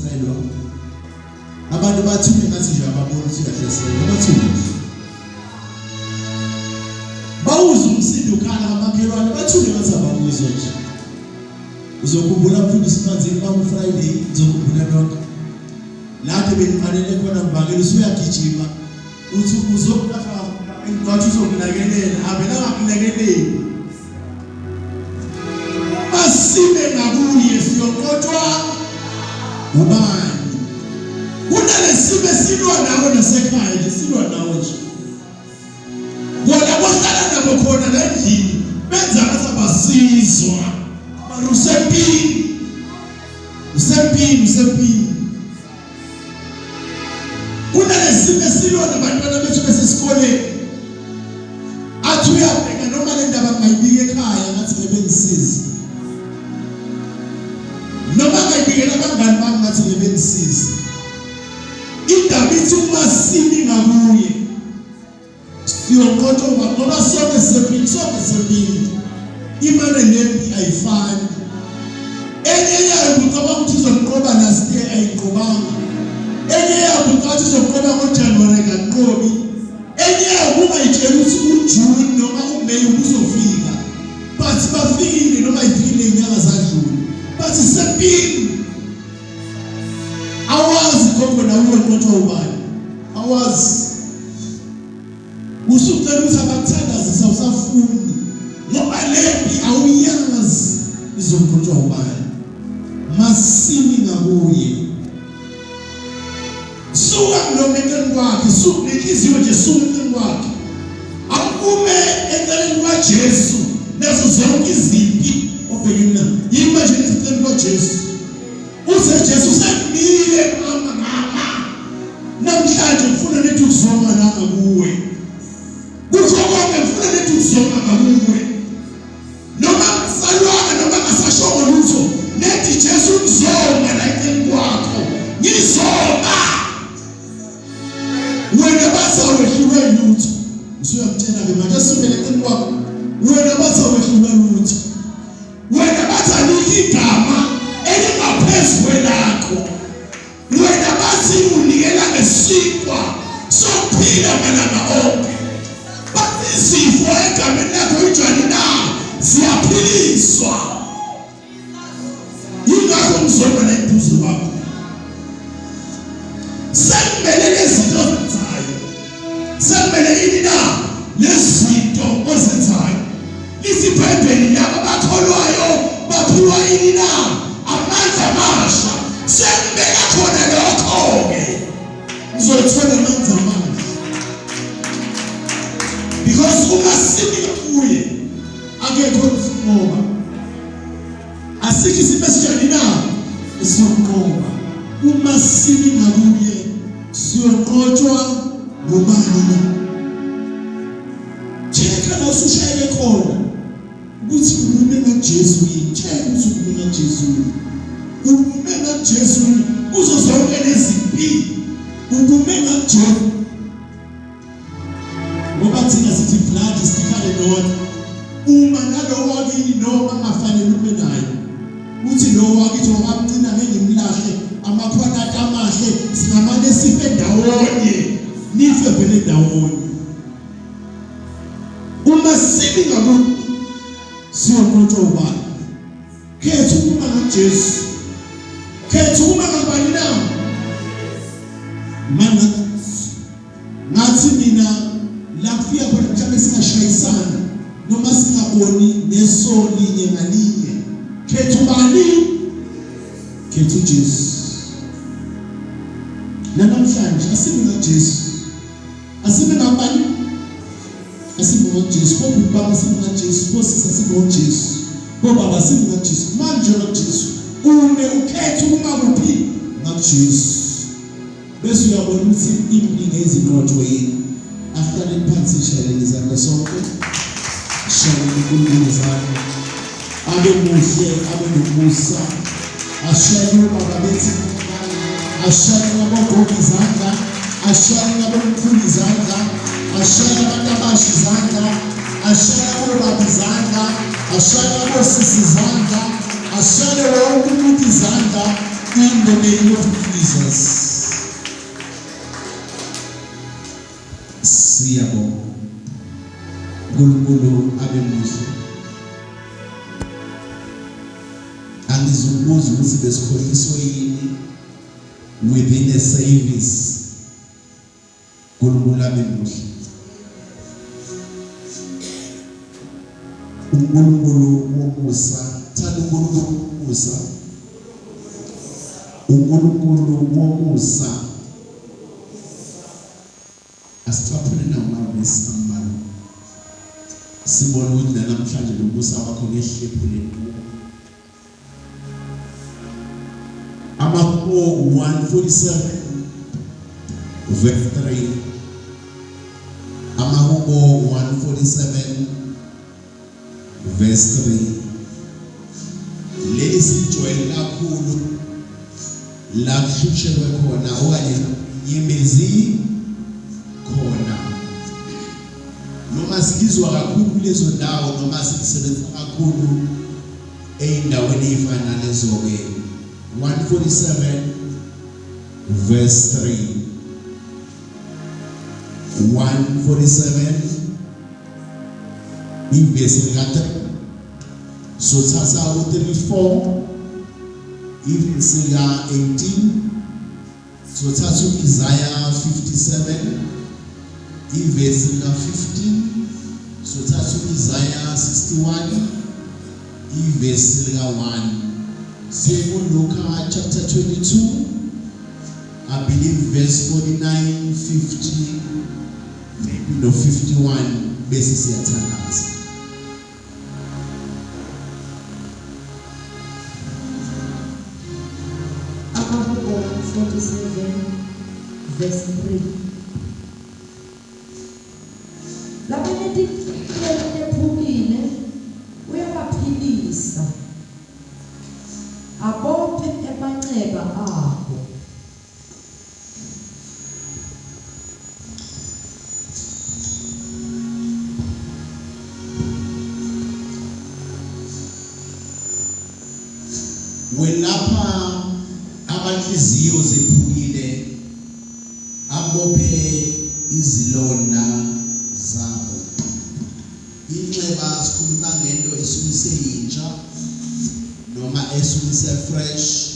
selwa abantu bathume ngathi nje ababona ukuthi kahle selwa bathume bawuza umsindo ukhala ngamakhelwane bathume ngathi abawuzwa nje uzokhumbula futhi simanzini ba Friday uzokhumbula lokho lapho benifanele khona ngibangela usuyagijima uthi uzokulafa ngathi uzokunakelela abena ngakunakeleli asibe ngakuye siyoqothwa ubani kunalesibe silwa nawe nasekhaya nje silwa nawe nje bona bohlala nabo khona la endlini benza ngathi abasizwa usempini kunalesibe silwa nabantwana bethu besesikoleni athi uyabheka noma le ndaba mayibike ekhaya ngathi ngebengisiza noma ngayibikela abangani bami ngathi ngebengisiza indaba ithi uma simi ngakuye siyoqothwa ngoba sonke sempini imane nempi ayifani enye yayo kucabanga ukuthi uzoqoba last year ayiqobanga enye yayo kucathi uzoqoba ngoJanuary kanqobi enye yayo kungayitshela ukuthi uJune noma uMay uzofika but bafikile noma ifikile inyanga zadlule but sempini awazi konke nawe uqothwa ubani awazi usucela ukuthi abakuthandaze sawusafuni ngoba lempi awuyazi izoqothwa ubani masimi ngakuye suka nomekeni wakhe suka inhliziyo nje suka emini wakhe akume eceleni kwaJesu nazo zonke izimpi obhekene nazo yima nje eceleni kwaJesu uze Jesu semile mama namhlanje ngifuna nethi ukuzonga nami kuwe kukhona ngifuna nethi ukuzonga kuwe noma salwana noma ngasashongo lutho nethi Jesu ngizonga la eceleni kwakho ngizonga wena basawehlulwe lutho usuyamtshela ke manje asibele eceleni kwakho wena basawehlulwe lutho wena bathanika igama elingaphezulu lakho wena bathi unikela ngesikwa sokuphila malanga onke bathi izifo egameni lakho ijwani na ziyaphiliswa yingakho ngizonga la iphuzu wakho sembele lezinto zenzayo sembele ini na lezinto ozenzayo isiBhayibheli laba bakholwayo baphiwa ini na amandla amasha sembele khona lokho ke uzothola amandla amasha because uma simi kuye akekho ukunqoba asikho isibesijani na isiyoqoba uma simi ngakuye siyoqothwa ngubani na cheka la usushayele khona ukuthi ubume ngaJesu cheka ukuthi ubume ngaJesu ubume ngaJesu uzozonke lezimpi ubume ngaJesu ngoba thina sithi blood is thicker than water uma nalo wakini noma ngafanele ube nayo uthi lo wakithi wakamcina ngengimlahle amakhwanata amahle singamane sife ndawonye nife vele ndawonye uma simi ngakuye siyoqothwa ubani khetha uma ngaJesu khetha uma ngabani na mana ngathi mina la kufika khona mhlawumbe singashayisana noma singaboni neso linye ngalinye khetha ubani khetha uJesu namhlanje asibe ngaJesu asibe ngabani asibe ngaJesu baba asibe ngaJesu bosisa asibe ngaJesu baba asibe ngaJesu manje ngaJesu une ukhetha uma kuphi ngaJesu bese uyabona ukuthi impilo ezinqotho yini ahlale phansi shayeleni izandla sonke shayeleni kunkulu zakho abe muhle abe nomusa ashayele baba bethi ashayele abogogo izandla ashayele abomkhulu izandla ashayele abantu abasha izandla ashayele abobaba izandla ashayele abosisi izandla ashayele wonke umuntu izandla In the name of Jesus. Siyabonga. Nkulunkulu abe muhle. Angizubuza ukuthi besikhohliswe yini within a service. Nkulunkulu abe muhle. uNkulunkulu womusa, thanda uNkulunkulu womusa. uNkulunkulu womusa. Asicaphune namavesi ambalwa. Sibona ukuthi namhlanje lomusa wakho ngehlephuleni. Amakho 147 verse 3. Amakho 147 verse 3. Leli sijwayele kakhulu la kuhlutshelwe khona okanye nyembezi khona. Noma sikizwa kakhulu kulezo ndawo noma sisebenza kakhulu eindaweni ezifana lezo ke 147 verse 3. 147 ivesi lika-3. So thatha u-34 ivesi lika-18. So thatha u-Isaiah 57 ivesi lika-15. So thatha u-Isaiah 61 ivesi lika-1. Luke chapter 22, I believe verse 49, 50, maybe no 51, basis yathandaza. Amakho 47 verse 3. Labaneti lephukile uyabaphilisa. Abophe emanxeba abo. Welapha abanhliziyo zephukile, abophe izilonda zabo. Inxeba sikhuluma ngento esumise yintsha noma esumise fresh.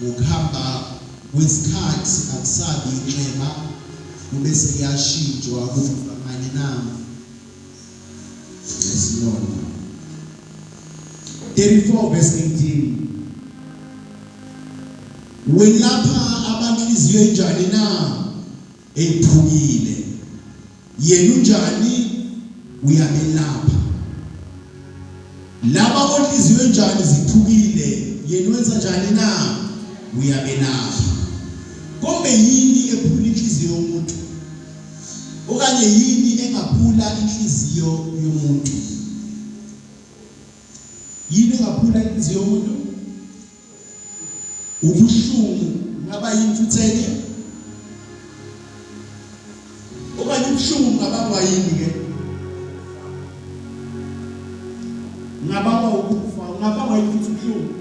Ukuhamba kwesikhathi akusabi inxeba kube seyashintshwa kumanye nami esilonda. 34 verse 18. Welapha abanhliziyo enjani na ephukile, yena unjani uyabelapha. Laba bonhliziyo enjani ziphukile, yena wenza njani na uyabelapha. Kombe yini ephula inhliziyo yomuntu okanye yini engaphula inhliziyo yomuntu? Yini engaphula inhliziyo yomuntu? Ubuhlungu ngaba yimfuthene okanye ubuhlungu ngaba yini ke? Ngaba ukufa, ngaba yimfuthi ubuhlungu.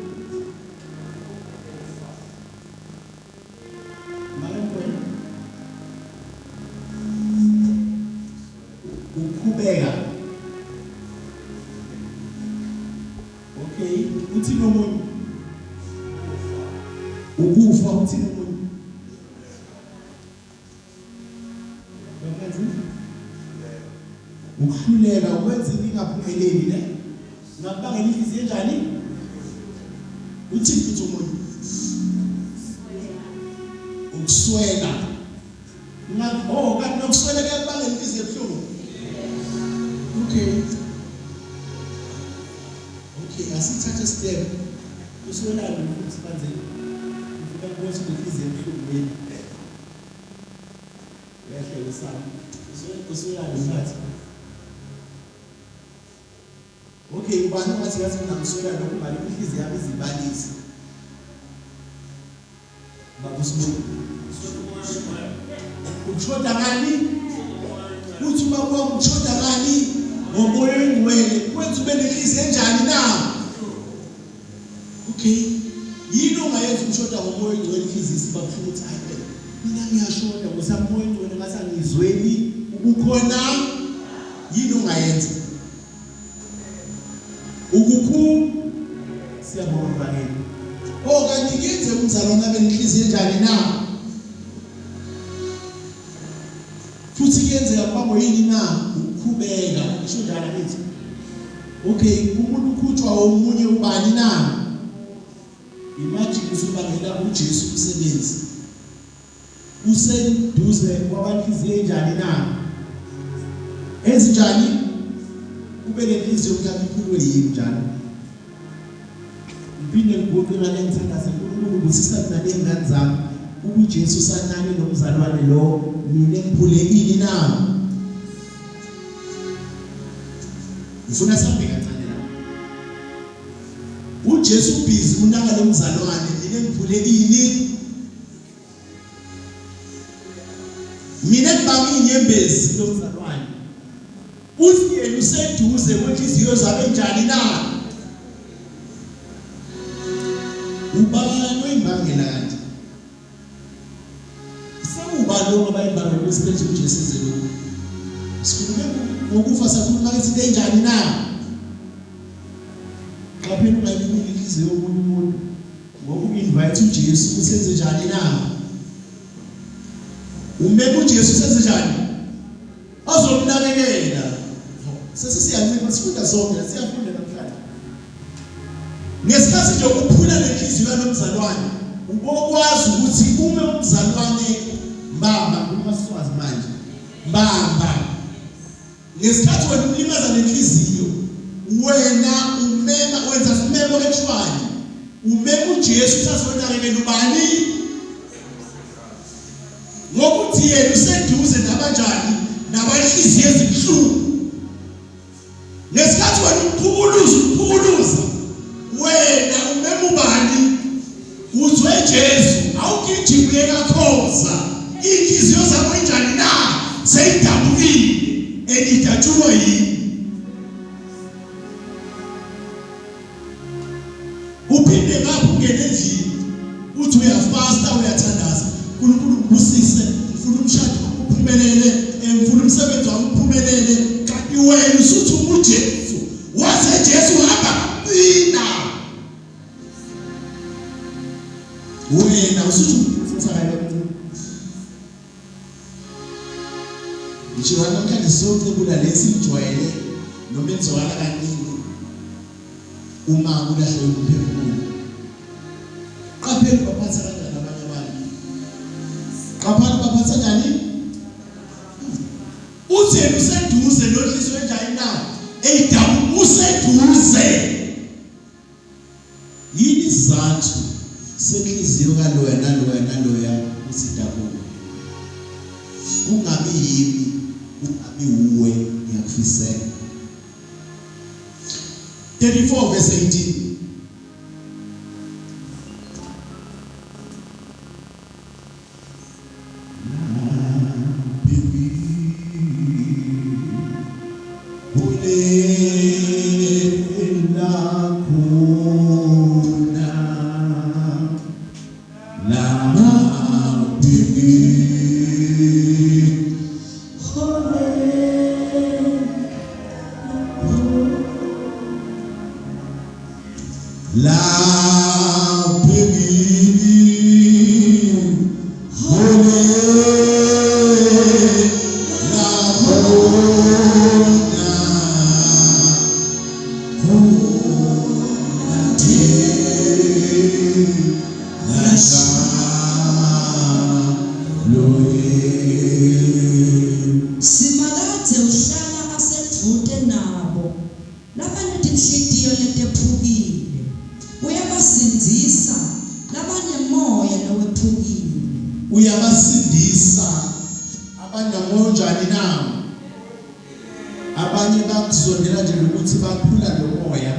Ukukhubeka. Okay, uthi nomuntu ukufa uthi nomuntu ukuhluleka ukwenza ingaphumeleli ne ngakubangela inhliziyo enjani? Uthi futhi umuntu ukuswela kanti nokuswela kuyabangela inhliziyo ebuhlungu. Okay, asithathe step uswela ukuthi banze ukuthi inhliziyo ebuhlungu yini yahle usana uswela ngathi. Okay, ubani wathi yathi ngamswela lokho bali inhliziyo yami izibalisa babusibu uchoda ngani uthi baba uchoda ngani ngomoya engcwele kwenza ube nenhliziyo enjani na? Okay, yini ongayenza uchoda ushoda ngomoya ongcwele inhliziyo sibafuna ukuthi hayi mina ngiyashoda ngosamoya ongcwele ngasangizweni ukukhona yini ongayenza ukukhulu siyabonga ngeke kanti kenze umzalwane abe nenhliziyo enjani na futhi kuyenzeka kwabo yini na ukukhubeka ngisho njalo lithi okay umuntu ukhutshwa omunye ubani na imagine usubangela uJesu umsebenzi useduze kwabanhliziyo enjani na ezinjani kube lenhliziyo yakho yini njalo Bine ngoku ngale ngithandaza uNkulunkulu ngusisa mina nengane zami uJesu sanani nomzalwane lo mina ngiphulekile na ngifuna sambe kancane la uJesu busy unaka lo mzalwane mina ngiphulekile mina ngibanga inyembezi lo mzalwane uthi yena useduze kwenhliziyo zabe njani na ubani oyimbangela kanti sawubani abayimbangela usilethe uJesu ezelo sikhulume ngokufa sakhuluma izinto enjani na qaphela ungayibini inhliziyo yomuntu ngoku-invite uJesu usenze njani na umeme uJesu usenze njani azomnakekela sesiyancipha sifunda sonke siyafunda namhlanje ngesikhathi nje ukuphula lenhliziyo yalomzalwane ubokwazi ukuthi uma umzalwane mbamba kumaswazi manje mbamba ngesikhathi wena umlimaza lenhliziyo wena umema wenza simemo etshwani umema uJesu usazonakekela ubani ngokuthi yena useduze nabanjani nabanhliziyo ezibuhlungu ngesikhathi wena uphukuluza wena umema ubani uzwe Jesu awugijimile kakhoza inhliziyo zakho injani na seyidabukile edidatshulwa yini uphinde ngapho ungene endlini uthi uyafasta uyathandaza uNkulunkulu ubusise ufuna umshado uphumelele ufuna umsebenzi wakho uphumelele kanti wena usuthi uJesu waze Jesu hamba mina wena usuthi uthakala ngisho namhlanje sonke kula lesijwayele noma enzwala kaningi uma kulahle umphefumulo qaphela baphatha kanjani abanye abantu qaphela baphatha kanjani uthi useduze nohliziyo enjani na eyidabu useduze yini izathu senhliziyo kaloya naloya usidabuka ungabi yimi ungabi uwe ngiyakufisela 34 verse 18 uyabasindisa abangamonjani na abanye bakuzondela nje ukuthi baphula lomoya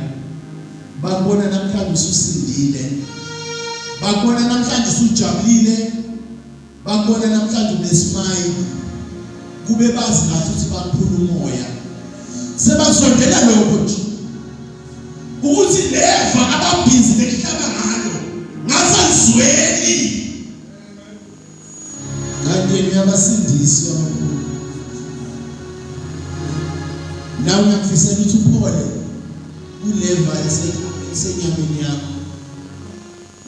babona namhlanje ususindile babona namhlanje usujabulile babona namhlanje unesmile kube bazi ngathi ukuthi baphula umoya sebazondela lokho nje ukuthi leva ababhizi behlaba ngalo ngasazi akazweni kanti yena uyabasindisa abakhulu. Nawe ngiyakufisela ukuthi uphole kuleva esenyameni yakho,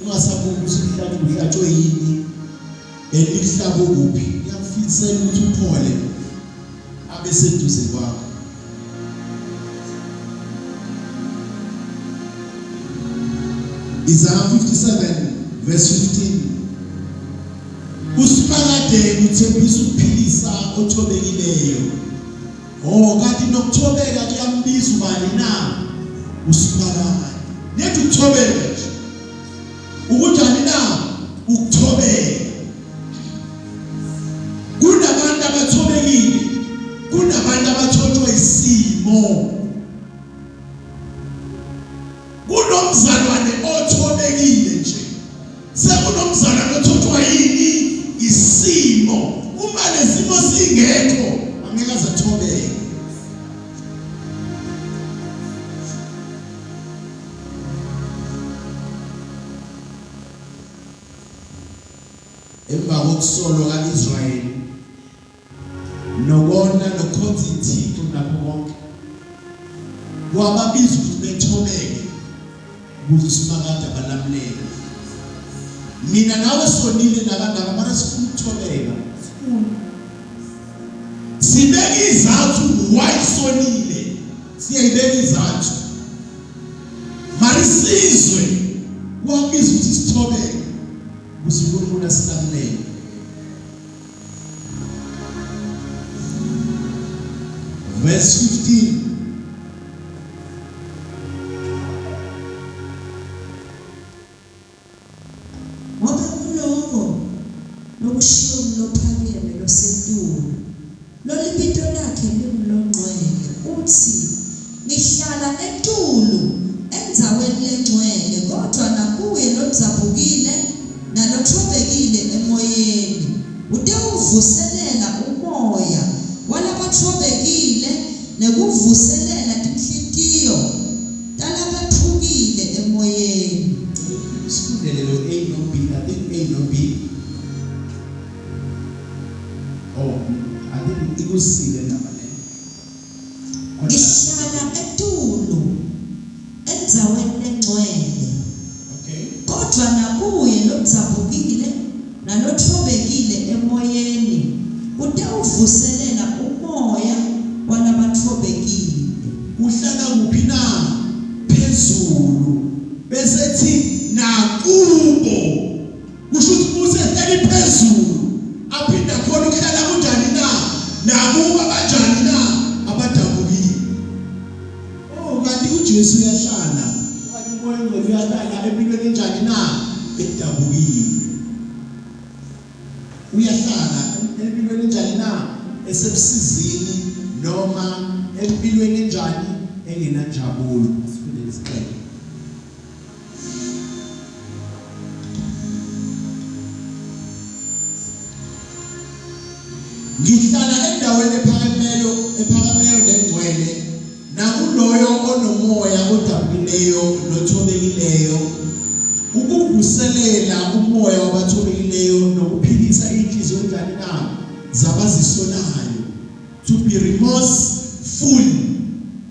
ungasabuki ukuthi mhlawumbe uhlatshwe yini elihlabo kuphi. Ngiyakufisela ukuthi uphole abe seduze kwakho. Isaiah 57 verse 15. Usimakade uthembisa ukuphilisa othobekileyo. Oh, kanti nokuthobeka kuyambiza ubani na? Usimakade. Nethi ukuthobeka nje. Ukunjani na? Ukuthobeka. Kunabantu abathobekile, kunabantu abathothwa isimo. Kunomzalwane othobekile nje. Sekunomzalwane othothwa yini? Isimo. Uma lesimo singekho angeke azathobeke. Emva kokusolwa ka-Israyeli nokona nokhonza iThixo nakho konke, kwababiza ukuthi bethobeke ukuze usimakade abalamulele. Mina nawe sonile nakandaka mara sifuna ukuthobeka. Sibeka izathu why sonile. Siyayibeka izathu. Mara isizwe kwabiza ukuthi sithobeke ukuze uNkulunkulu asilamulele. Verse 15. Ngoba kuloko lokushiwo lophakeme losetulu lolipito lakhe lingulongcwele uthi ngihlala etulu endzaweni lengcwele kodwa nakuye lodzabukile nalothobekile emoyeni utewuvuselela umoya walabathobekile nekuvuselela tinhliziyo talabathukile emoyeni. Sifundelelo A no B. I think A no B. Oh, I think ikusile namba le. Ngihlala etulu endzaweni lengcwele. Okay. Kodwa nakuye lodzabukile nalothobekile emoyeni utewuvuselela umoya walabathobekile. Uhlala kuphi na? Phezulu. Bese thi nakubo. Kusho ukuthi usehleli phezulu. Aphinda khona ukuhlala kunjani na? Nakubo abanjani na? Abadabukile. Oh, kanti uJesu uyahlala. Kanti umoya ongcwele uyahlala empilweni enjani na? Edabukile. Uyahlala empilweni enjani na? Esebusizini noma empilweni enjani engenanjabulo. Sifunde isiqephu. Ngihlala endaweni ephakemeyo nengcwele nakuloyo onomoya odabukileyo nothobekileyo ukuvuselela umoya wabathobekileyo nokuphilisa inhliziyo enjani na zabazisolayo. To be remorseful,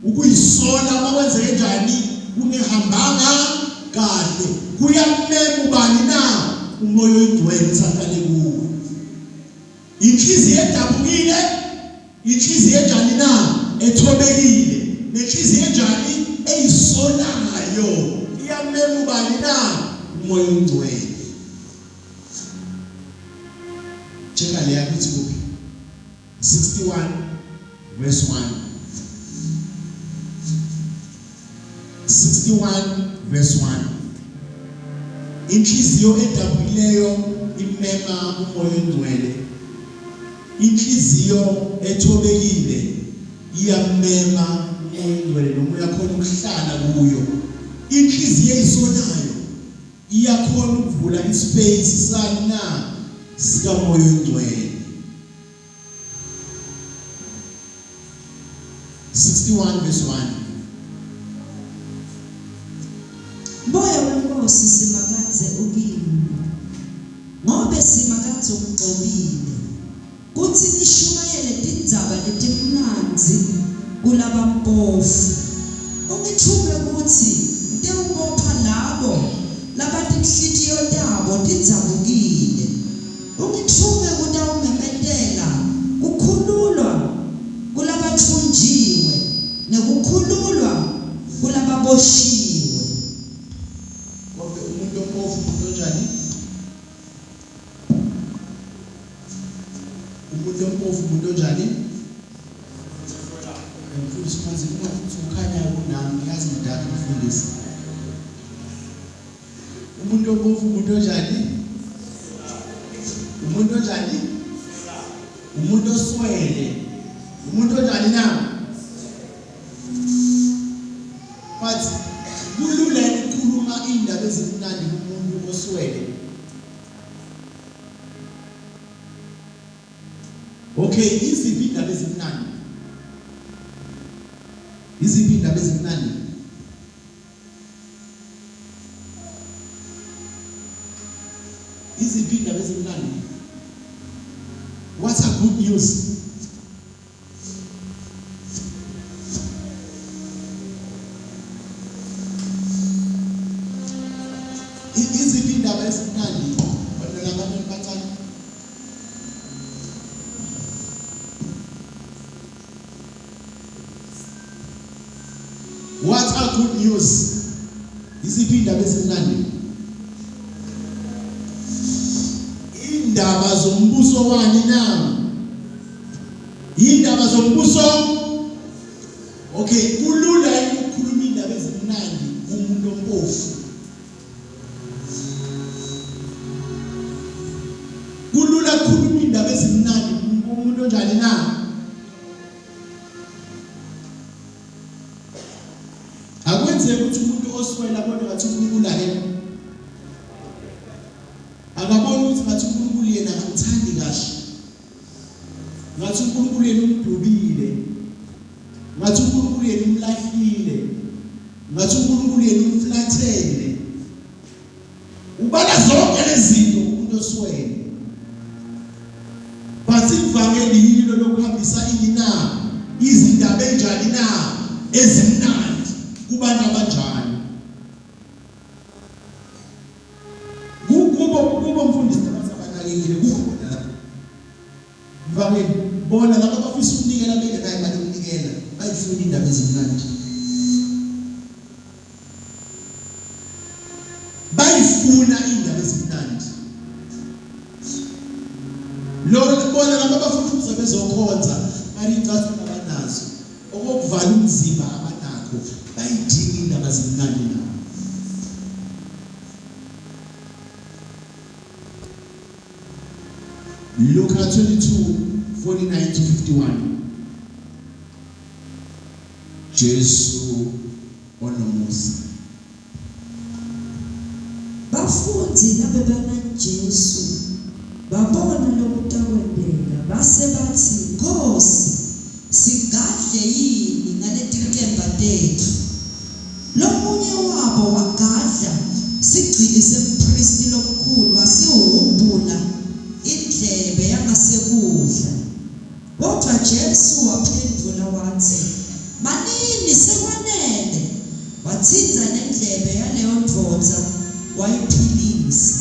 ukuyisola makwenzeke njani kungehambanga kahle, kuyamema ubani na umoya oyingcwele usahlale kuwo. Inhliziyo edabukile, inhliziyo enjani na ethobekile, nenhliziyo enjani eyisolayo iyamema ubani na umoya oyingcwele. Cheka le yakuthi kuphi? 61 verse 1. 61 verse 1. Inhliziyo edabukileyo imema umoya oyingcwele. Inhliziyo ethobekile iyamema umoya oyingcwele nomoya khona ukuhlala kuyo. Inhliziyo eyisolayo iyakhona ukuvula ispace sana sikamoya oyingcwele. 61 verse 1. Moya wenkosi Nkosi simakadze ukimi ngobe simakadze ugxobile kuthi nishumayele tindzaba letimnandzi kulabampofu ungithume ukuthi ngiyobopha labo labatinhlitiyo tabo tidzabukile ungithume kutawumemetela kukhululwa kulabathunjiwe nekukhululwa kulababoshiwe. Ngoba umuntu ompofu umuntu onjani? Umuntu ompofu umuntu onjani? Mfundisi manje kunafuthi ukhanya kunami ngiyazi ngidala umfundisi. Umuntu ompofu umuntu onjani? Umuntu onjani? Umuntu oswele. Umuntu onjani na? But kulula ukukhuluma indaba ezimnandi kumuntu oswele. Okay, iziphi indaba ezimnandi? Iziphi indaba ezimnandi? Iziphi indaba ezimnandi? What are good news? Iziphi indaba ezimnandi? Bantwana bami bancane. What are good news? Iziphi indaba ezimnandi? Indaba zombuso wani na? Indaba zombuso. Okay, kulula ukukhuluma indaba ezimnandi kumuntu ompofu. Kulula ukukhuluma indaba ezimnandi kumuntu onjani na? Akwenzeki ukuthi umuntu oswela abone ngathi uNkulunkulu akekho. Akaboni ukuthi ngathi uNkulunkulu yena akamthandi kahle. Ngathi uNkulunkulu yena umdubile. Ngathi uNkulunkulu yena umlahlile. Ngathi uNkulunkulu yena umflathele. Ubala zonke lezi zinto umuntu oswele. Bathi ivangeli yilo lokuhambisa ini na? Izindaba enjani na? Ezimnandi. Kubantu abanjani? Kubo mfundisi abasabanakekile kukhona lapho. Mvangeli bona laba abafisa ukunikela bengekayi mali ukunikela bayifuna indaba ezimnandi. Bayifuna indaba ezimnandi. Lo bona laba abafuna bezokhonza bari icathu abanazo okuvala umzimba abanakho bayidinga indaba ezimnandi na. Luke 22:49-51. Jesu onomusa. Bafundzi labebana Jesu babona lokutakwendeka base bathi Nkosi sigadle yini ngaletikemba tethu. Lomunye wabo wagadla sigcili sempristi lomkhulu wasihumbula indlebe yangasekudla. Kodwa Jesu waphendula wathi manini sekwanele. Wathinta nendlebe yaleyo ndvodza wayiphilisa.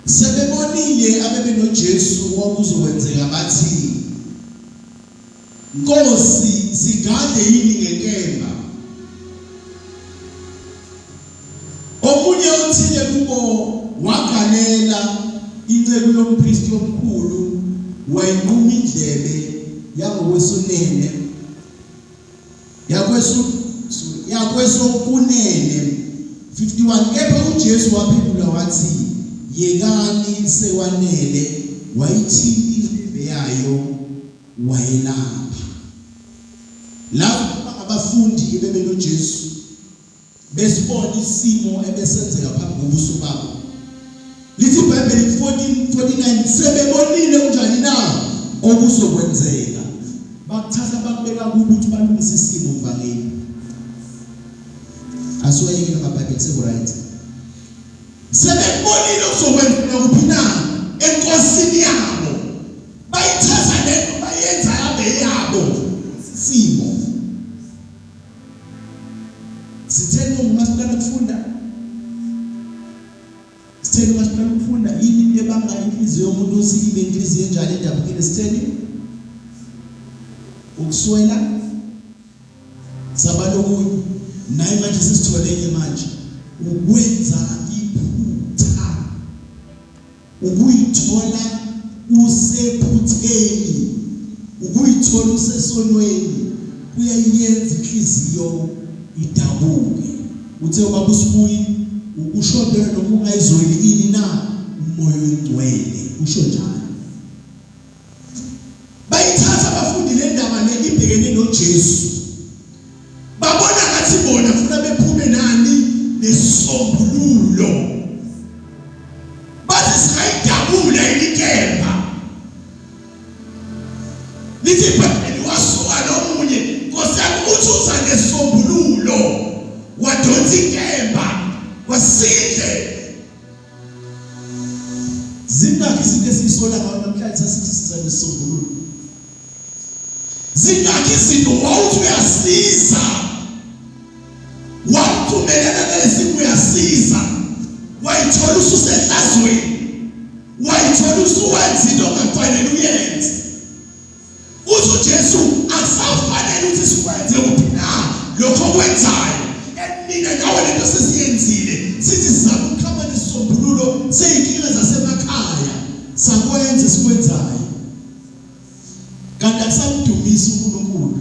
Sebebonile abebeno Jesu wakuzokwenzeka bathi Nkosi sigade yini ngenkemba. Omunye othile kubo wagalela inceku yompristi omkhulu wayinquma indlebe yangokwesunene yakwesokunene 51. Kepha uJesu waphendula wathi yekani sekwanele, wayithinta indlebe yayo wayelapha. Lapho abafundi bebeno Jesu besibona isimo ebesenzeka phambi kobuso babo. Lithi iBhayibheli 14:49 sebebonile unjani na okuzokwenzeka. Bakuthatha bakubeka kubo ukuthi balungise isimo mvangeli. asiwayeke namaBhayibheli seku-right. Sebebonile ukuzokwenzeka kuphi na enkosini yabo, bayithatha lento bayenza yabe yabo simo. Sitheni uma siqala ukufunda, sitheni uma siqala ukufunda yini into ebanga inhliziyo yomuntu usibe inhliziyo enjalo edabukile. Sitheni ukuswela sabalokunye naye manje sisitholeke manje ukwenza iphutha, ukuyithola usephutheni, ukuyithola usesonweni kuyayenza inhliziyo idabuke. Uthe baba usibuyi ushodela noma ungayizweli ini na umoya oyingcwele usho njalo. Bayithatha abafundi le ndaba le ibhekene noJesu, babona ngathi bona funa bephume nani nesombululo, bathi sikayidabula ilikemba lithi iBhayibheli wasuka nomunye Nkosi yami uthi uza nesombululo, wadonsa inkemba wasinde. Zingakhi izinto esiyisola ngayo namhlanje sasithi siza nesombululo? Zingakhi izinto wawuthi uyasiza, wawuthumelana nesimo uyasiza, wayithola ususehlazweni, wayithola usuwenza into ongafanele uyenze. Uthi uJesu akusafanele ukuthi sikwenze kuphi na lokho okwenzayo. Mina nawe lento sesiyenzile, sithi sizama ukukhama nesombululo seyinkinga zasemakhaya sakwenze sikwenzayo. Kanti akusamdumisa uNkulunkulu,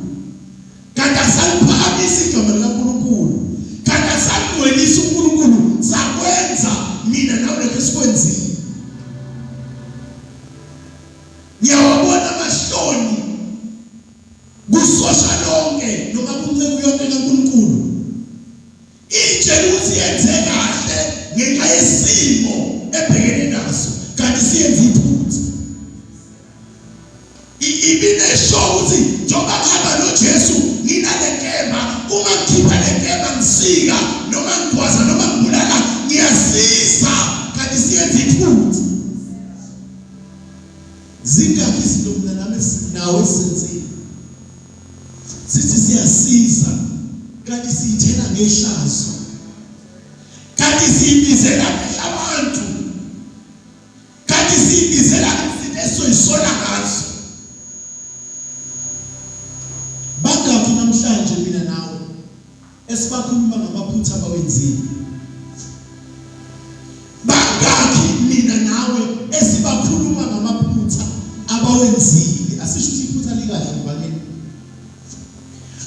kanti akusaliphakamisa igama likaNkulunkulu, kanti akusalingcwelisa uNkulunkulu, sakwenza mina nawe lokho esikwenzile. Ngiyawabona amahloni kusosha lonke noma kunceku yonke kaNkulunkulu itshela ukuthi yenze kahle ngenxa yesimo ebhekene naso, kanti siyenza iphutha. Ibinesho ukuthi njengoba ngihamba noJesu nginale nkemba, uma ngikhipha le nkemba ngisika noma ngigwaza noma ngibulala ngiyasiza, kanti siyenza iphutha. Zingakhi izinto mina nami nawe senzile, sithi siyasiza kanti siyithela ngehlazo, kanti siyibizela abantu, kanti siyibizela izinto esoyisola ngazo. Bangakhi namhlanje mina nawe esibakhuluma ngamaphutha abawenzile? Bangakhi mina nawe esibakhuluma ngamaphutha abawenzile? Asisho ukuthi iphutha likahle ngibangeni,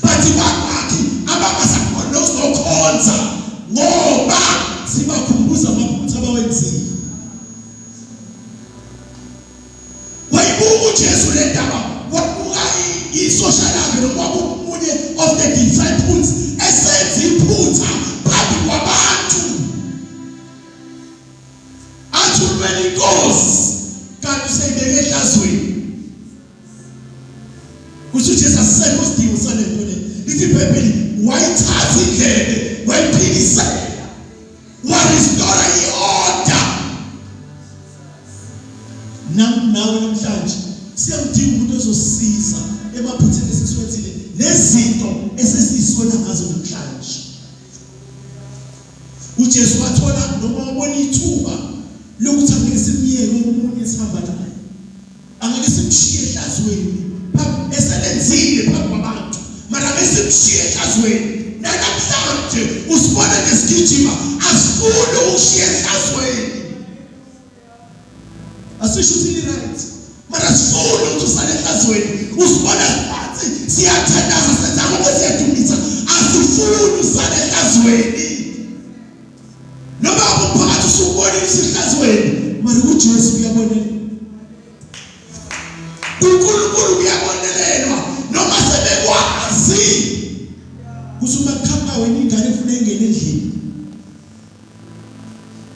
bathi bangakhi abangasakhona ukuzokhonza ngoba sibakhumbuza amaphutha abawenzile. Wayibuka uJesu le ndaba, wabuka isosha lakhe noma omunye of the disciples esenza iphutha phambi kwabantu, athulweni inkosi kanti useyibeke ehlazweni. Kusho uJesu asisekho isidingo salento le. Lithi iBhayibheli wayithatha indlebe wayiphikisela, waristora i-order. Nawe namhlanje siyamdinga umuntu ozosisiza emaphutheni esisiwenzile nezinto esesiyisola ngazo namhlanje. uJesu wathola noma wabona ithuba lokuthi angeke simyeke umuntu esihamba naye, angeke simshiye ehlazweni eselenzile phambi kwabantu, mara besimshiye ehlazweni. Namhlanje usibona nesigijima, asifuni ukushiya ehlazweni. Asisho ukuthi li-right, mara sifuni ukuthi usale ehlazweni. Usibona phansi siyathandaza senza ngoba siyadumisa, asifuni usale ehlazweni. Noma uphakathi usubona ehlazweni, mara uJesu uyabonela, uNkulunkulu uyabonelelwa noma sebekwazi. Kusuma khamba wena ingane ufuna ingene endlini,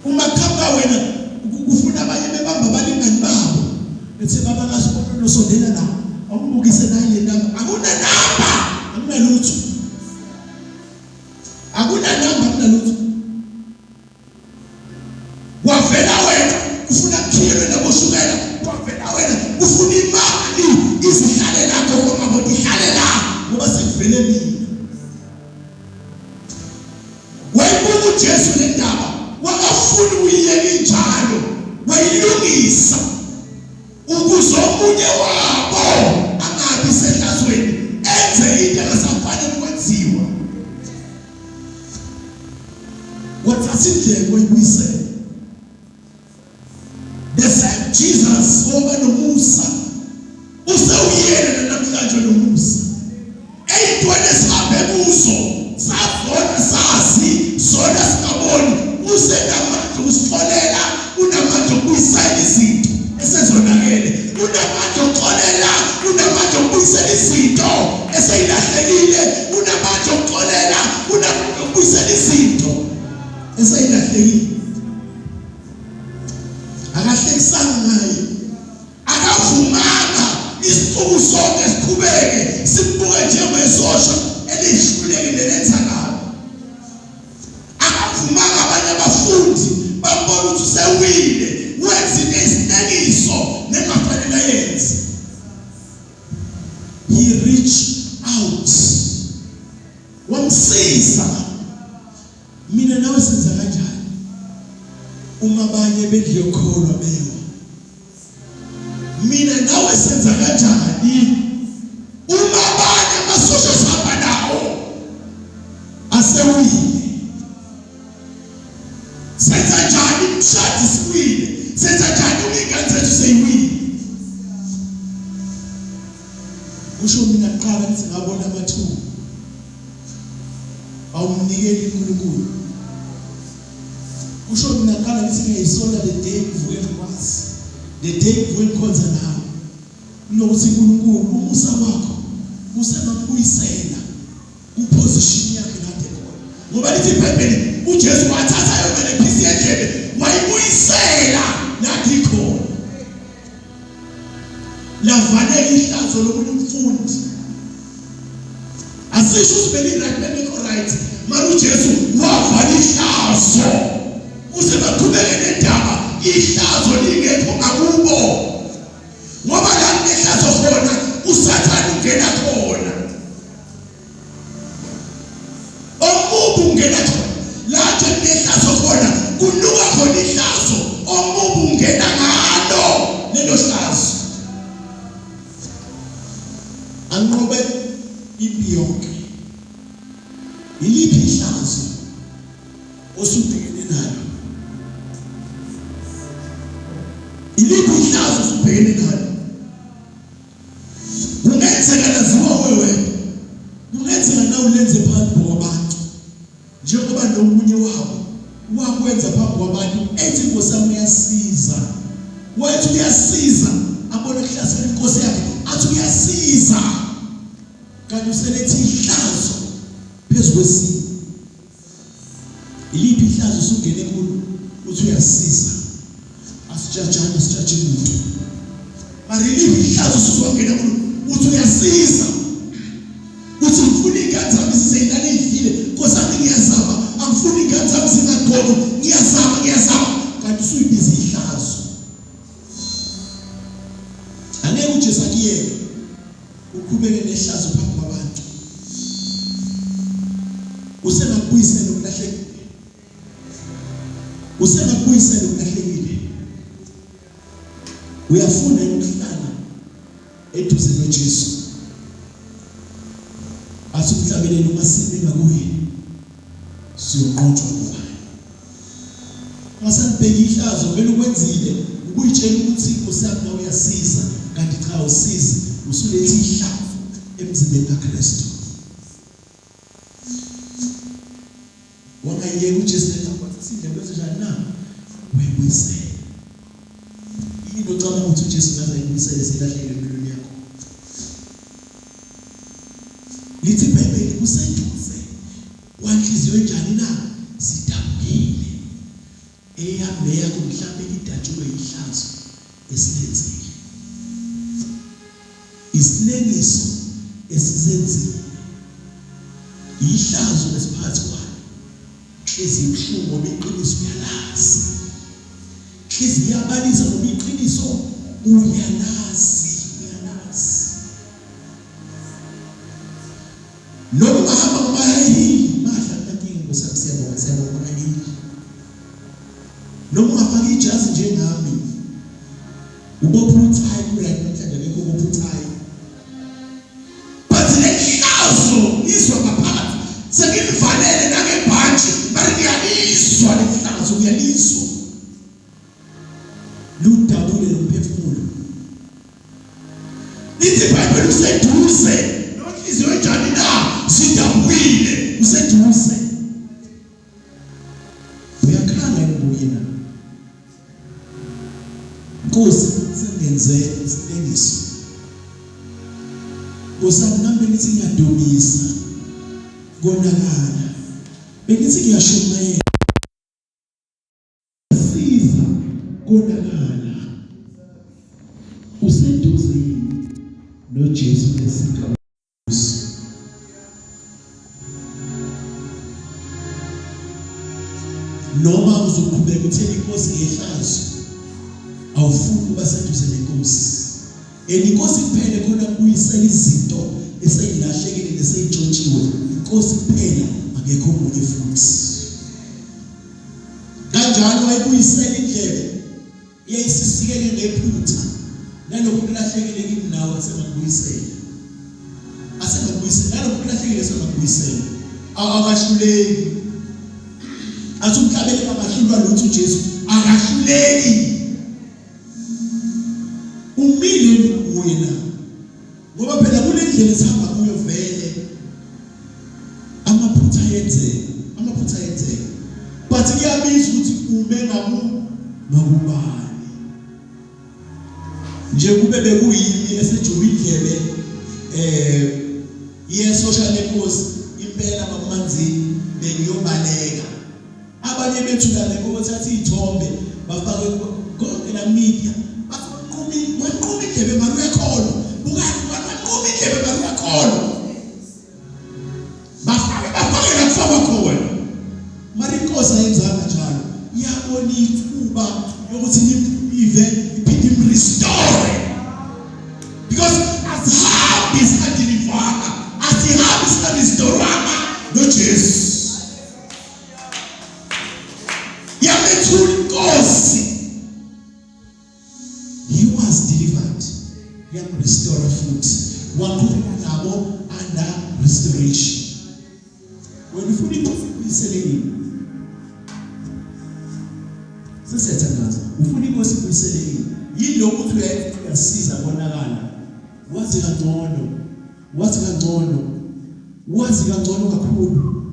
uma khamba wena ufuna abanye bebamba abalingani babo, bethe baba kasibona nosondela nabo, awumbukise naye le ndaba. Akuna namba, akunalutho, akuna namba, uphilwe naboshukela kwavela wena ufuna imali izihlale lakho ngoba ihlale la ngoba sekuvele mina wayibuka uJesu lendaba wakafuna uyiyeka injalo wayilungisa ukuze omunye wabo angabi sehlazweni enze into engasafanele ukwenziwa wathatha indleko oyibuyisela the same Jesus ngoba nomusa usewuyena namhlanje nomusa eyintweni esihambe kuzo savona sazi zona singaboni usenamandla usixolela unamandla okubuyisela izinto esezonakele unamandla okuxolela unamandla okubuyisela izinto eseyilahlekile unamandla okuxolela unamandla okubuyisela izinto eseyilahlekile akahlekisanga naye akavumanga isifuku sonke siqhubeke sibuke njengesosha elihlulekile lenzakalo akavumanga abanye abafundi babona ukuthi usewile wenza into esinengiso nengafanele yenze he reached out wamsiza mina nawe senza kanjani uma abanye bedlokholwa bewa mina nawe senza kanjani uma abanye amasosha sihamba nawo asewile senza njani mshadi siwile senza njani umingane zethu seyiwile kusho mina qala ngithi ngabona amathuba awumnikeli uNkulunkulu kusho mina qala ngithi ngiyisola the day ngivuke ngikwazi the day ngivuke ngikhonza nawe kunokuthi uNkulunkulu umusa wakho usemabuyisela kuposition yakhe kade khona ngoba lithi iBhayibheli uJesu wathatha yona lephisi yendlebe wayibuyisela lapho ikhona lavanele ihlazo lomuntu umfundi asisho usibeli right bemiko right mara uJesu wavala ihlazo uze baqhubeke nendaba ihlazo lingekho ngakubo ngoba la ihlazo khona usathana ungena khona omubu ungena khona la ihlazo khona kunuka khona ihlazo omubu ungena ngalo lelo hlazo anqobe impi yonke iliphi ihlazo osubhekene nalo iliphi ihlazo osubhekene nalo ungenzeka laziwa wewe ungenzeka nawe ulenze phambi kwabantu njengoba nomunye wabo wakwenza phambi kwabantu ethi Nkosi yami uyasiza wathi uyasiza abona kuhlasela inkosi yakhe athi uyasiza kanti uselethi ihlazo phezulu kwesimo iliphi ihlazo usungene kulo uthi uyasiza asijajana sijaje umuntu mara iliphi ihlazo usuzongena kulo uthi uyasiza uthi ngifuna ingane zami ziseyilana ezifile Nkosi yami ngiyazama angifuni ingane zami zingagqoki ngiyazama kanti usuyibhizi ihlazo angeke uJesu akuyeke uqhubeke nehlazo phambi kwabantu usenakubuyisela ukulahlekile usenakubuyisela ukulahlekile uyafuna ukuhlala eduze noJesu asikuhlabelele umasini ngakuye siyoqotshwa kubayo ngasanibheka ihlazo vele ukwenzile ukuyitshela ukuthi Nkosi yami nawe uyasiza kanti cha usizi usulethi ihlazo emzimbeni kaKristu wangayeke uJesu lethakwatha indlela kwenzenjani na uyibuyisela yini ocabanga ukuthi uJesu ngaze ayibuyisele selahleke empilweni yakho lithi iBhayibheli kuseduze wanhliziyo enjani na sidabukile eyami yakho mhlambe idatshulwe ihlazo esilenzile isinengiso esizenzile ihlazo lesiphathi kwayo ezibhlungu beqiniso uyalazi inhliziyo yabalisa ngoba iqiniso uyalazi. Noma ungahamba ngomahehini mahla kanti ngosiyabona yini. Noma ungafaka ijazi njengami ubopha uthayi right namhlanje ngeke ubopha uthayi. But lehlazo izwa ngaphakathi sengilivalele nangebhanji mari ngiyalizwa lehlazo ngiyalizwa. Ludabule lomphefumulo. Lithi iBhayibheli useduze nonhliziyo enjani na sidabule useduze. Uyakhanga kuye na. Nkosi sengenze isinengiso. Nkosi nami bengithi ngiyadumisa konakala. Bengithi ngiyashumayela. Siza konakala. Useduze noJesu lesigaba. Noma uzoqhubeka uthele inkosi ngehlazo awufuni ukuba seduze nenkosi. Inkosi kuphela khona kuyisela izinto eseyilahlekile neseyintshontshiwe. Inkosi kuphela akekho omunye futhi. Kanjalo wayibuyisela indlebe iyayisisikele ngephutha. Nalokho kulahlekile kimi nawe asemabuyisela. Asemabuyisela nalokho kulahlekile asemabuyisela. Akahluleki. Asumhlabele abahlulwa lutho uJesu akahluleki. Umile wena ngoba phela kule ndlela esihamba kuyo vele amaphutha yenzeka but kuyabiza ukuthi ume ngakubani nje kube bekuyimi esejuba indlebe ye-social networks impela bamanzi bengiyobaleka. Abanye bethu lana ngokuthatha izithombe bafake konke la media wanquma indlebe mari uyakholwa wanquma indlebe mari uyakholwa bafake la kufaka khona mari inkosi ayenzanga njalo iyabona ithuba yokuthi ive iphinde imrestore because asihambi isikadilivana asihambi isikadistorana noJesu. He was delivered. He had restored food. One nabo under restoration. When you fully selling, so setanaza. Ufuni kosi kuseleni. Yilo ukuthi uyasiza bonakala. Wazi kangcono kakhulu.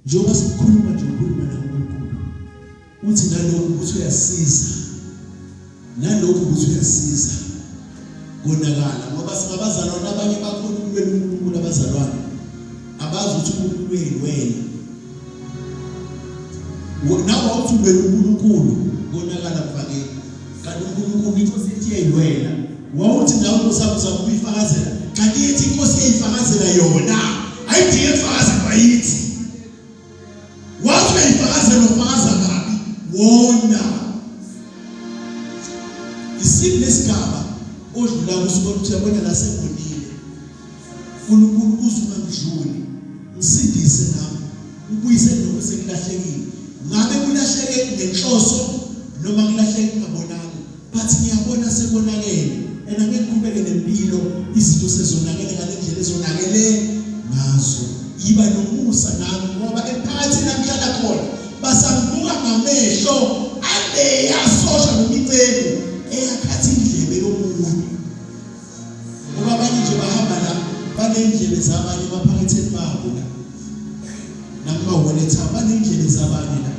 Njengoba sikhuluma naNkulunkulu. Uthi nalokho ukuthi uyasiza konakala ngoba singabazalwana abanye bakhona ukulwela uNkulunkulu abazalwana abazi ukuthi uNkulunkulu wena nawe uthi ulwela uNkulunkulu konakala kufakeni kanti uNkulunkulu inkosi ethi yayilwela wawuthi nawe usabuza ukuyifakazela kanti ethi inkosi yayifakazela yona ayidinge ukufakaza bayithi wathi uyifakazela ufakaza kabi wona isiphi lesigaba odlula kusuka ukuthi yabona la sebonile uNkulunkulu uzungangidluli ngisindise nami ubuyise lokho sekulahlekile ngabe kulahleke ngenhloso noma kulahleke ngabonanga but ngiyabona sekonakele and angeke kuqhubeke nempilo izinto sezonakele ngalendlela ezonakele ngazo yiba nomusa nami ngoba ephakathi namhlala khona basambuka ngamehlo ade yasosha nomicebo eyakhathi indlebe yomuntu ngoba abanye nje bahamba la banendlebe zabanye baphakatheni babo la namawonetha banendlebe zabanye la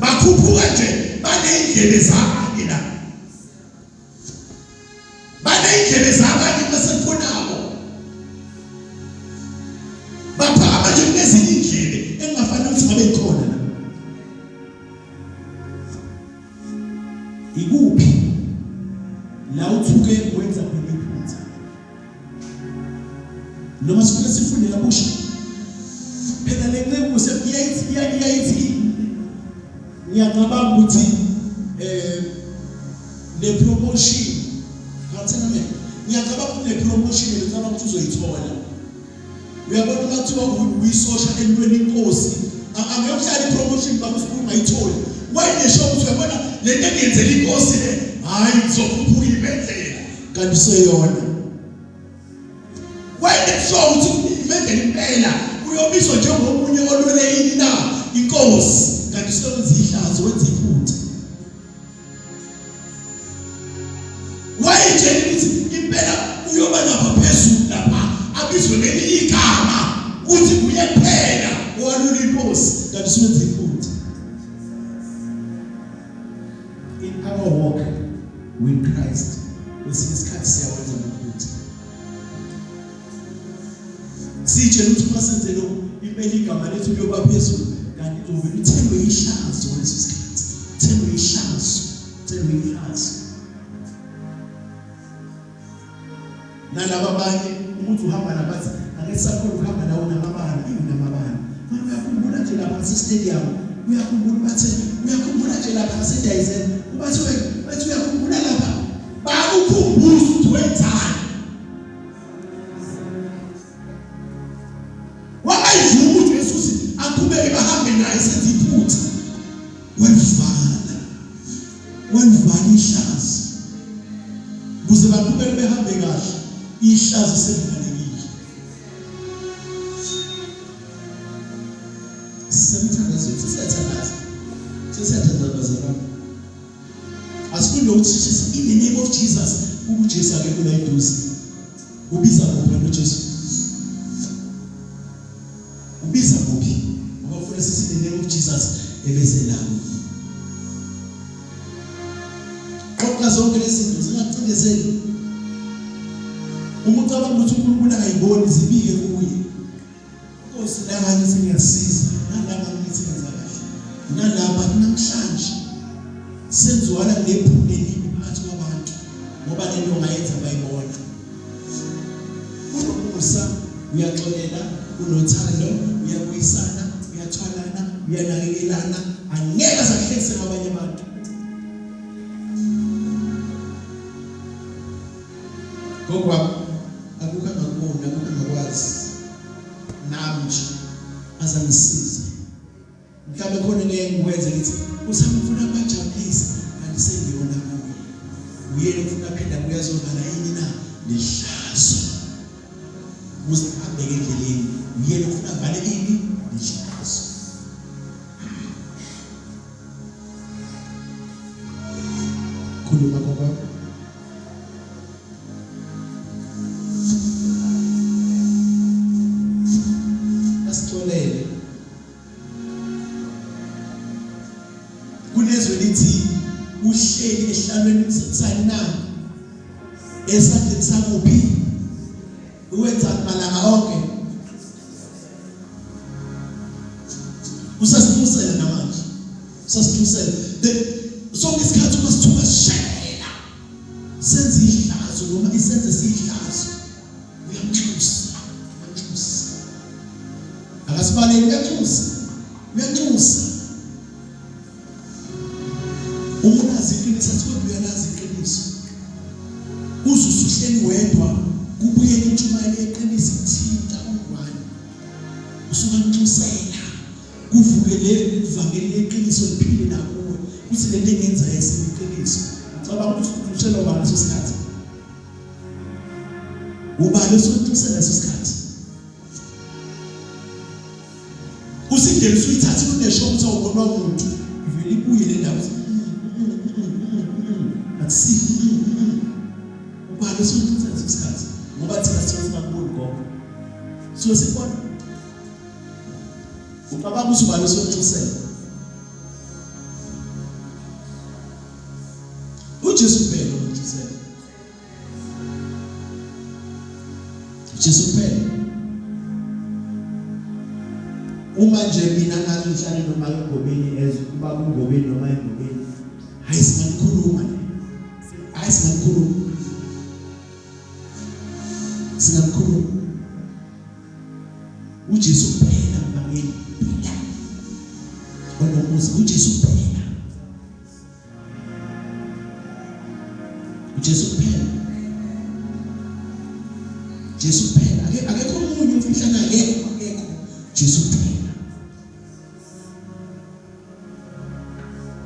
bakhuphuka nje banendlebe zabanye la banendlebe zabanye basefonabo baphama nje kunezinye indlebe engafanele ukuthi ngabe ikhona la ikuphi la uthuke wenza khona iphutha noma sifuna sifunde kabusha phela lenceku seyiyayithi ngiyacabanga ukuthi le promotion ngathena mina ngiyacabanga ukuthi le promotion ngicabanga ukuthi uzoyithola. Uyabona ukuthi uyisosha entweni inkosi angekuhlala ipromotion bakusikhulu ngayitholi wena esho ukuthi uyabona le nto engiyenzela inkosi le hayi ngizokhuphuka imendlela kanti useyona wena esho ukuthi imendlela impela uyobizwa njengomunye olwele yini na inkosi kanti usebenza ihlazo wenza iphutha wayitshela ukuthi impela uyoba lapha phezulu lapha abizwe ngelinye igama uthi kuye kuphela owalula inkosi kanti usebenza iphutha. In our walk with Christ kwesinye isikhathi siyawenza amaphutha sitshela ukuthi uma senze lokhu impela igama lethu liyoba phezulu kanti uzovele uthelwe ihlazo ngaleso sikhathi uthelwe ihlazo nalaba abanye umuntu uhamba nabathi ake sakhona ukuhamba nawo namabani namabani uyakhumbula nje lapha se-stadium uyakhumbula nje lapha se-Dyson ubathi uyakhumbula lapha bakukhumbuza ukuthi wenzani wangayivuma ukuthi Yesus aqhubeke bahambe naye senze iphutha walivala ihlazo ukuze baqhubeke behambe kahle ihlazo selivalekile. Siyathandaza asifunde ukuthi in the name of Jesus uJesu akekho la eduze ubiza ngophi uJesu ubiza ngophi ngoba ufuna sithi in the name of Jesus ebese lapho qoqa zonke lezinto zingacindezeli umuntu abanga ukuthi uNkulunkulu akayiboni zibike kuye Nkosi la ngithi ngiyasiza nalapha ngithi ngenza kahle nalapha namhlanje senziwana nephupho elibi phakathi kwabantu ngoba lento ngayenza bayibona unomusa uyaxolela unothando uyabuyisana uyathwalana uyanakekelana angeke asahlekise abanye abantu ngoba akukanga kubona akukangakwazi nami nje azangisiza mhlawumbe khona ngeke ngikwenze ngithi usamfuna bajabulisa kanti sengiyona kuye uyena ufuna phela kuyazovala yini na lihlazo ukuze abheke endleleni uyena ufuna vale ini lihlazo khuluma ngoba kunezwe lithi uhleli ehlalweni sani esandleni sakuphi uwenza malanga onke usasiphusela namanje usasiphusela sonke isikhathi uma sithuka sishayela senze ihlazo noma isenze sihlazo uyamthusa akasibaleki uyathusa umunazi iqiniso athi uyalazi iqiniso uzusuhleli wedwa kubuye intshumayelo yeqiniso ithinta ungwani usukamthusela kuvuke le ivangeli leqiniso liphile nakuwe kuthi le nto engenza yesiqiniso ngicabanga ukuthi uthusela ubani leso sikhathi ubani usuthusela leso sikhathi usindele usuyithatha kunesho ukuthi awubona umuntu ivele ibuye le ndaba ubani usuthusela leso sikhathi ngoba thina singakuboni ngoba so sibona ucabanga ukuthi ubani usuthusela uJesu kuphela uthusela uJesu kuphela uma nje mina ngathi ngihlale noma engobeni kuba kungobeni noma engobeni hayi singakhuluma uJesu kuphela ngakini umuzi uJesu kuphela. uJesu kuphela. Jesu kuphela. Akekho omunye umfihlana akekho. Jesu kuphela.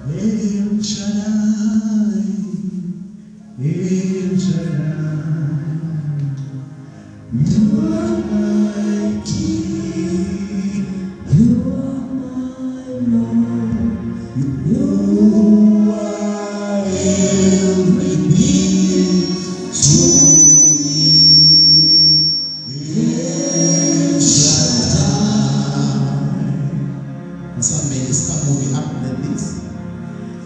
El Shaddai, El Shaddai, you are my King, you are my Lord, you are everything to me. El Shaddai. And some men start moving up like this.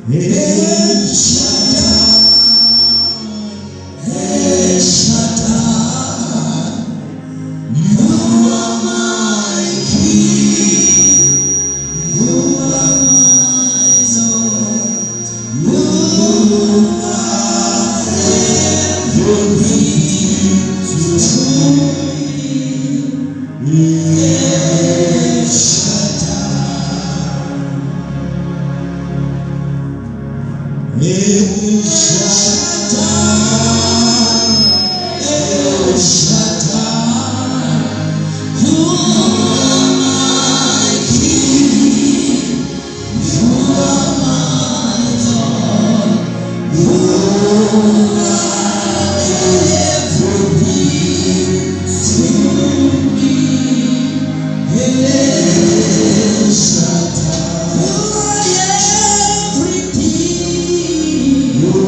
El Shaddai, El Shaddai, you are my King, you are my Lord, you are everything to me. El Shaddai. El Shaddai, El Shaddai, you are my King, you are my Lord, you are